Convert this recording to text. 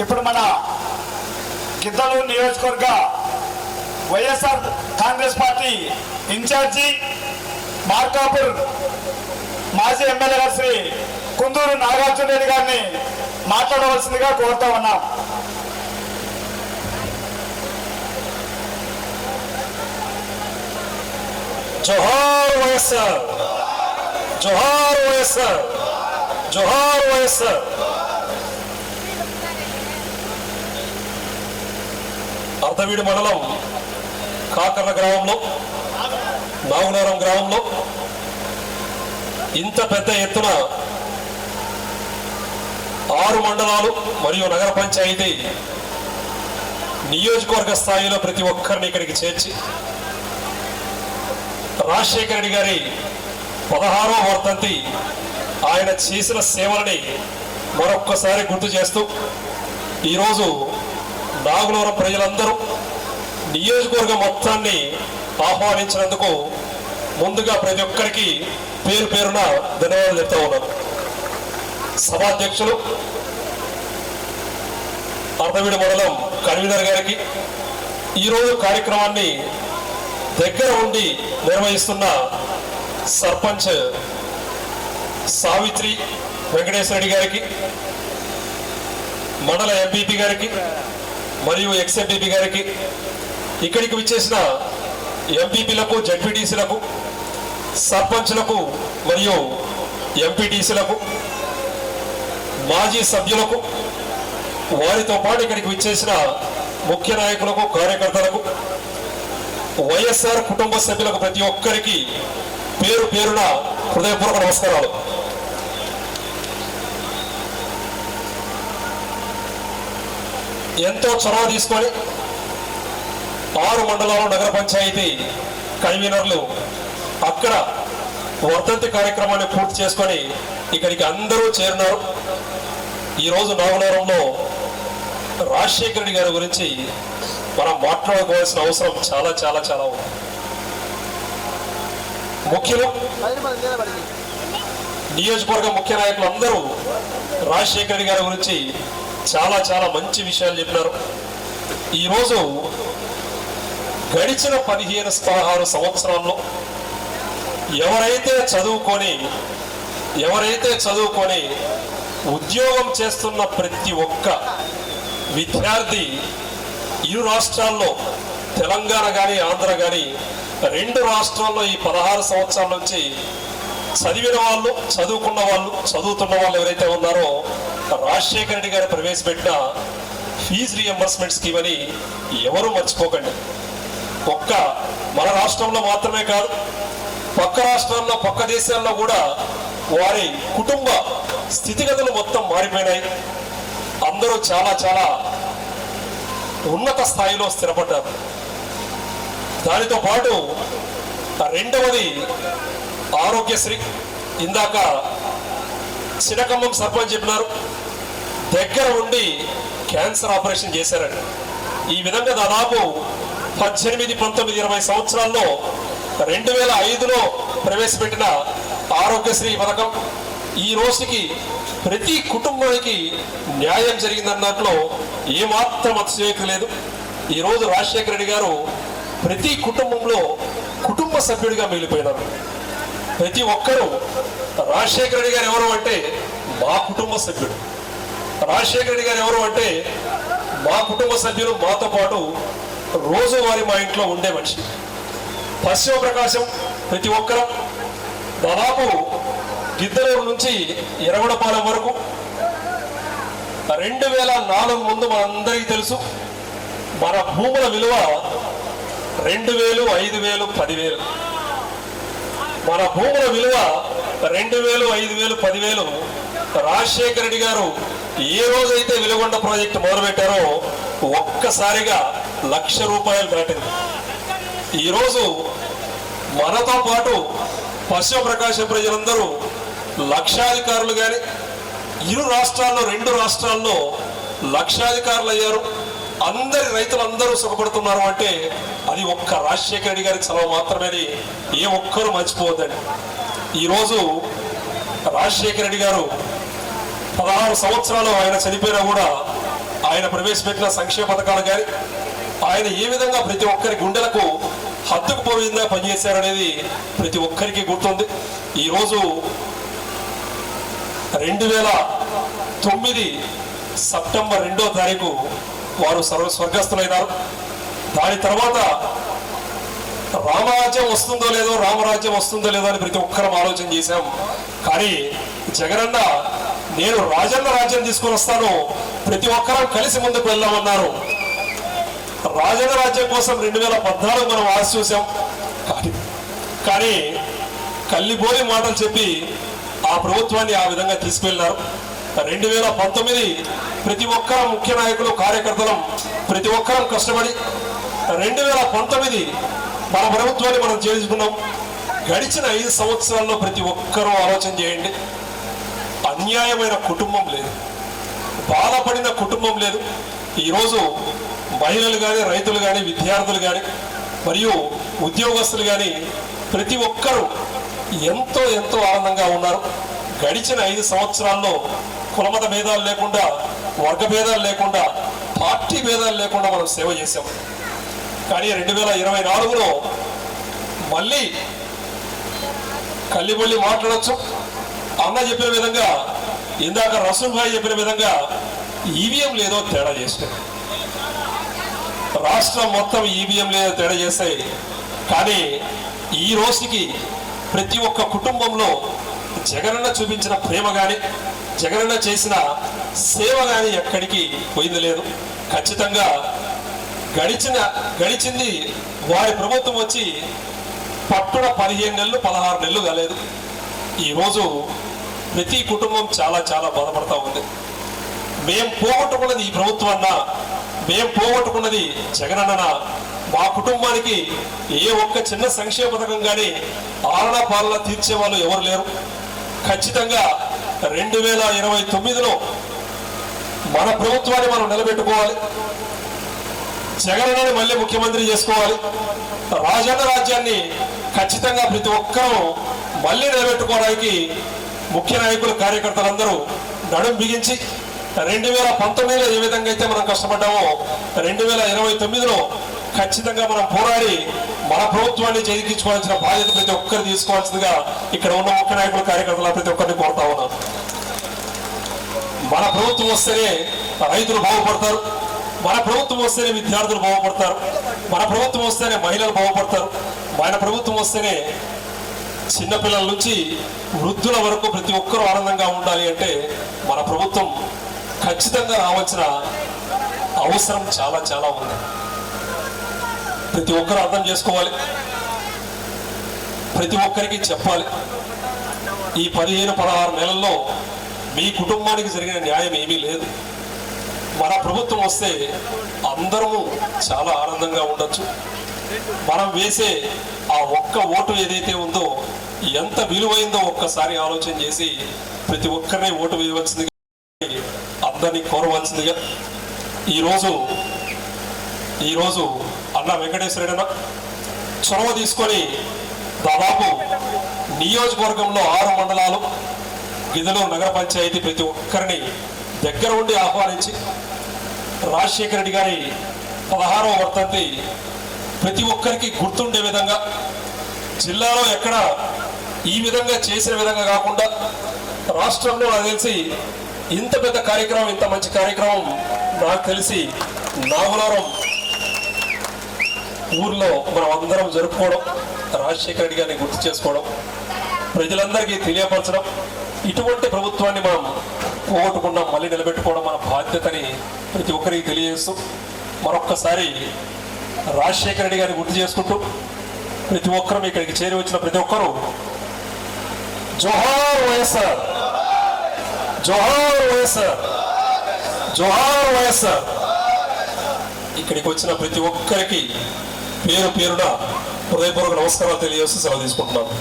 ఇప్పుడు మన గిద్దలూరు నియోజకవర్గ వైఎస్ఆర్ కాంగ్రెస్ పార్టీ ఇన్ఛార్జి మార్కాపూర్ మాజీ ఎమ్మెల్యే గారు శ్రీ కుందూరు నాగార్జున రెడ్డి గారిని మాట్లాడవలసిందిగా కోరుతా ఉన్నాం. జోహార్ వైఎస్ఆర్, జోహార్ వైఎస్ఆర్, జోహార్ వైఎస్ఆర్. అర్ధవీడు మండలం కాకర్ల గ్రామంలో, నాగునారం గ్రామంలో ఇంత పెద్ద ఎత్తున 6 మండలాలు మరియు నగర పంచాయతీ నియోజకవర్గ స్థాయిలో ప్రతి ఒక్కరిని ఇక్కడికి చేర్చి రాజశేఖర రెడ్డి గారి 16వ వర్ధంతి ఆయన చేసిన సేవలని మరొక్కసారి గుర్తు చేస్తూ ఈరోజు నాగులూరు ప్రజలందరూ నియోజకవర్గం మొత్తాన్ని ఆహ్వానించినందుకు ముందుగా ప్రతి ఒక్కరికి పేరు పేరున ధన్యవాదాలు చెప్తా ఉన్నాను. సభాధ్యక్షులు అర్ధవీడు మండలం కన్వీనర్ గారికి, ఈరోజు కార్యక్రమాన్ని దగ్గర ఉండి నిర్వహిస్తున్న సర్పంచ్ సావిత్రి వెంకటేశ్వర రెడ్డి గారికి, మండల ఎంపీపీ గారికి మరియు ఎక్స్ఎంపీపీ గారికి, ఇక్కడికి విచ్చేసిన ఎంపీపీలకు, జడ్పీటీసీలకు, సర్పంచ్లకు మరియు ఎంపీటీసీలకు, మాజీ సభ్యులకు, వారితో పాటు ఇక్కడికి విచ్చేసిన ముఖ్య నాయకులకు, కార్యకర్తలకు, వైఎస్ఆర్ కుటుంబ సభ్యులకు ప్రతి ఒక్కరికి పేరు పేరున హృదయపూర్వక నమస్కారాలు. ఎంతో చొరవ తీసుకొని 6 మండలాలు నగర పంచాయతీ కన్వీనర్లు అక్కడ వర్ధంతి కార్యక్రమాన్ని పూర్తి చేసుకొని ఇక్కడికి అందరూ చేరినారు. ఈరోజు నాగునారంలో రాజశేఖర రెడ్డి గారి గురించి మనం మాట్లాడుకోవాల్సిన అవసరం చాలా చాలా చాలా ఉంది. ముఖ్యులు, నియోజకవర్గ ముఖ్య నాయకులు అందరూ రాజశేఖర రెడ్డి గారి గురించి చాలా చాలా మంచి విషయాలు చెప్పినారు. ఈరోజు గడిచిన 15-16 సంవత్సరాల్లో ఎవరైతే చదువుకొని ఉద్యోగం చేస్తున్న ప్రతి ఒక్క విద్యార్థి ఇరు రాష్ట్రాల్లో, తెలంగాణ కానీ ఆంధ్ర కానీ 2 రాష్ట్రాల్లో ఈ 16 సంవత్సరాల నుంచి చదివిన వాళ్ళు, చదువుతున్న వాళ్ళు ఎవరైతే ఉన్నారో రాజశేఖర రెడ్డి గారు ప్రవేశపెట్టిన ఫీజు రీఎంబర్స్మెంట్ స్కీమ్ అని ఎవరూ మర్చిపోకండి. ఒక్క మన రాష్ట్రంలో మాత్రమే కాదు, పక్క రాష్ట్రాల్లో, పక్క దేశాల్లో కూడా వారి కుటుంబ స్థితిగతులు మొత్తం మారిపోయినాయి. అందరూ చాలా చాలా ఉన్నత స్థాయిలో స్థిరపడ్డారు. దానితో పాటు రెండవది ఆరోగ్యశ్రీ. ఇందాక చినకమ్మం సర్పంచ్ చెప్పినారు, దగ్గర ఉండి క్యాన్సర్ ఆపరేషన్ చేశారండి. ఈ విధంగా దాదాపు 18, 19, 20 సంవత్సరాల్లో 2005లో ప్రవేశపెట్టిన ఆరోగ్యశ్రీ పథకం ఈ రోజుకి ప్రతి కుటుంబానికి న్యాయం జరిగిందన్నట్లో ఏమాత్రం అతిశయోక్తి లేదు. ఈరోజు రాజశేఖర రెడ్డి గారు ప్రతి కుటుంబంలో కుటుంబ సభ్యుడిగా మిగిలిపోయినారు. ప్రతి ఒక్కరూ రాజశేఖర రెడ్డి గారు ఎవరు అంటే మా కుటుంబ సభ్యుడు, రాజశేఖర రెడ్డి గారు ఎవరు అంటే మా కుటుంబ సభ్యులు, మాతో పాటు రోజువారీ మా ఇంట్లో ఉండే మనిషి. పశ్చిమ ప్రకాశం ప్రతి ఒక్కరం దాదాపు గిద్దలూరు నుంచి ఎర్రగొండపాలెం వరకు 2004 ముందు మనందరికీ తెలుసు మన భూముల విలువ 2000, 5000, 10,000. మన భూముల విలువ 2000, 5000, 10,000 రాజశేఖర రెడ్డి గారు ఏ రోజైతే వెలుగొండ ప్రాజెక్టు మొదలుపెట్టారో ఒక్కసారిగా ₹1,00,000 దాటింది. ఈరోజు మనతో పాటు పశ్చిమ ప్రకాశం ప్రజలందరూ లక్షాధికారులు కానీ, ఇరు రాష్ట్రాల్లో 2 రాష్ట్రాల్లో లక్షాధికారులు అయ్యారు. అందరి రైతులందరూ సుఖపడుతున్నారు అంటే అది ఒక్క రాజశేఖర రెడ్డి గారికి చలవ మాత్రమే, ఏ ఒక్కరూ మర్చిపోవద్దండి. ఈరోజు రాజశేఖర రెడ్డి గారు 16 సంవత్సరాలు ఆయన చనిపోయినా కూడా ఆయన ప్రవేశపెట్టిన సంక్షేమ పథకాలు కానీ ఆయన ఏ విధంగా ప్రతి ఒక్కరి గుండెలకు హత్తుకుపోయిందా పనిచేశారనేది ప్రతి ఒక్కరికి గుర్తుంది. ఈరోజు 2009 సెప్టెంబర్ 2వ తారీఖు వారు స్వర్గస్థులైనారు. దాని తర్వాత రామరాజ్యం వస్తుందో లేదో రామరాజ్యం వస్తుందో లేదో అని ప్రతి ఒక్కరం ఆలోచన చేశాం. కానీ జగనన్న నేను రాజన్న రాజ్యం తీసుకొని వస్తాను, ప్రతి ఒక్కరం కలిసి ముందుకు వెళ్దామన్నారు. రాజన్న రాజ్యం కోసం 2014 మనం ఆశ చూసాం. కానీ కల్లిబోలి మాటలు చెప్పి ఆ ప్రభుత్వాన్ని ఆ విధంగా తీసుకువెళ్ళినారు. 2019 ప్రతి ఒక్కరం ముఖ్య నాయకులు కార్యకర్తలం ప్రతి ఒక్కరం కష్టపడి 2019 మన ప్రభుత్వాన్ని మనం చేర్చుకున్నాం. గడిచిన 5 సంవత్సరాల్లో ప్రతి ఒక్కరూ ఆలోచన చేయండి. అన్యాయమైన కుటుంబం లేదు, బాధపడిన కుటుంబం లేదు. ఈరోజు మహిళలు కానీ రైతులు కానీ విద్యార్థులు కానీ మరియు ఉద్యోగస్తులు కానీ ప్రతి ఒక్కరూ ఎంతో ఎంతో ఆనందంగా ఉన్నారు. గడిచిన 5 సంవత్సరాల్లో కులమత భేదాలు లేకుండా, వర్గ భేదాలు లేకుండా, పార్టీ భేదాలు లేకుండా మనం సేవ చేశాం. కానీ 2024లో మళ్ళీ కల్లిబొల్లి మాట్లాడచ్చు. అన్న చెప్పిన విధంగా, ఇందాక రసూల్ భాయ్ చెప్పిన విధంగా ఈవీఎం లేదో తేడా చేస్తాయి. రాష్ట్రం మొత్తం ఈవీఎం లేదో తేడా చేస్తాయి. కానీ ఈ రోజుకి ప్రతి ఒక్క కుటుంబంలో జగనన్న చూపించిన ప్రేమ కానీ జగనన్న చేసిన సేవ కానీ ఎక్కడికి పోయింది లేదు. ఖచ్చితంగా గడిచింది వారి ప్రభుత్వం వచ్చి పట్టున 15 నెలలు 16 నెలలు కాలేదు. ఈరోజు ప్రతి కుటుంబం చాలా చాలా బాధపడతా ఉంది. మేం పోగొట్టుకున్నది ఈ ప్రభుత్వాన్నా, మేం పోగొట్టుకున్నది జగనన్న. మా కుటుంబానికి ఏ ఒక్క చిన్న సంక్షేమ పథకం కానీ ఆలనా పాలన తీర్చే వాళ్ళు ఎవరు లేరు. ఖచ్చితంగా 2029లో మన ప్రభుత్వాన్ని మనం నిలబెట్టుకోవాలి. జగనన్నని మళ్ళీ ముఖ్యమంత్రి చేసుకోవాలి. రాజన్న రాజ్యాన్ని ఖచ్చితంగా ప్రతి ఒక్కరూ మళ్ళీ నిలబెట్టుకోవడానికి ముఖ్య నాయకులు కార్యకర్తలందరూ నడుం బిగించి 2019లో ఏ విధంగా అయితే మనం కష్టపడ్డామో 2029లో ఖచ్చితంగా మనం పోరాడి మన ప్రభుత్వాన్ని చేజిక్కించుకోవాల్సిన బాధ్యత ప్రతి ఒక్కరు తీసుకోవాల్సిందిగా ఇక్కడ ఉన్న ముఖ్య నాయకులు కార్యకర్తలు ప్రతి ఒక్కరిని కోరుతా ఉన్నాను. మన ప్రభుత్వం వస్తేనే రైతులు బాగుపడతారు, మన ప్రభుత్వం వస్తేనే విద్యార్థులు బాగుపడతారు, మన ప్రభుత్వం వస్తేనే మహిళలు బాగుపడతారు, మన ప్రభుత్వం వస్తేనే చిన్నపిల్లల నుంచి వృద్ధుల వరకు ప్రతి ఒక్కరూ ఆనందంగా ఉండాలి. అంటే మన ప్రభుత్వం ఖచ్చితంగా రావాల్సిన అవసరం చాలా చాలా ఉంది. ప్రతి ఒక్కరు అర్థం చేసుకోవాలి, ప్రతి ఒక్కరికి చెప్పాలి. ఈ 15-16 నెలల్లో మీ కుటుంబానికి జరిగిన న్యాయం ఏమీ లేదు. మన ప్రభుత్వం వస్తే అందరము చాలా ఆనందంగా ఉండొచ్చు. మనం వేసే ఆ ఒక్క ఓటు ఏదైతే ఉందో ఎంత విలువైందో ఒక్కసారి ఆలోచన చేసి ప్రతి ఒక్కరిని ఓటు వేయవలసిందిగా అందరినీ కోరవలసిందిగా ఈరోజు అన్న వెంకటేశ్వరరెడ్డి చొరవ తీసుకొని దాదాపు నియోజకవర్గంలో 6 మండలాలు గిద్దలూరు నగర పంచాయతీ ప్రతి ఒక్కరిని దగ్గర ఉండి ఆహ్వానించి రాజశేఖర రెడ్డి గారి 16వ వర్ధంతి ప్రతి ఒక్కరికి గుర్తుండే విధంగా జిల్లాలో ఎక్కడ ఈ విధంగా చేసిన విధంగా కాకుండా రాష్ట్రంలో నాకు తెలిసి ఇంత పెద్ద కార్యక్రమం, ఇంత మంచి కార్యక్రమం నాకు తెలిసి నాగులారం ఊర్లో మనం అందరం జరుపుకోవడం, రాజశేఖర రెడ్డి గారిని గుర్తు చేసుకోవడం, ప్రజలందరికీ తెలియపరచడం, ఇటువంటి ప్రభుత్వాన్ని మనం పోగొట్టుకున్నాం మళ్ళీ నిలబెట్టుకోవడం మన బాధ్యతని ప్రతి ఒక్కరికి తెలియజేస్తూ మరొక్కసారి రాజశేఖర రెడ్డి గారిని గుర్తు చేసుకుంటూ ప్రతి ఒక్కరూ ఇక్కడికి చేరి వచ్చిన ప్రతి ఒక్కరూ జోహార్ వైఎస్ఆర్, జోహార్ వైఎస్ఆర్, జోహార్ వైఎస్ఆర్. ఇక్కడికి వచ్చిన ప్రతి ఒక్కరికి పేరు పేరున హృదయపూర్వక నమస్కారాలు తెలియజేస్తూ సెలవు తీసుకుంటున్నాను.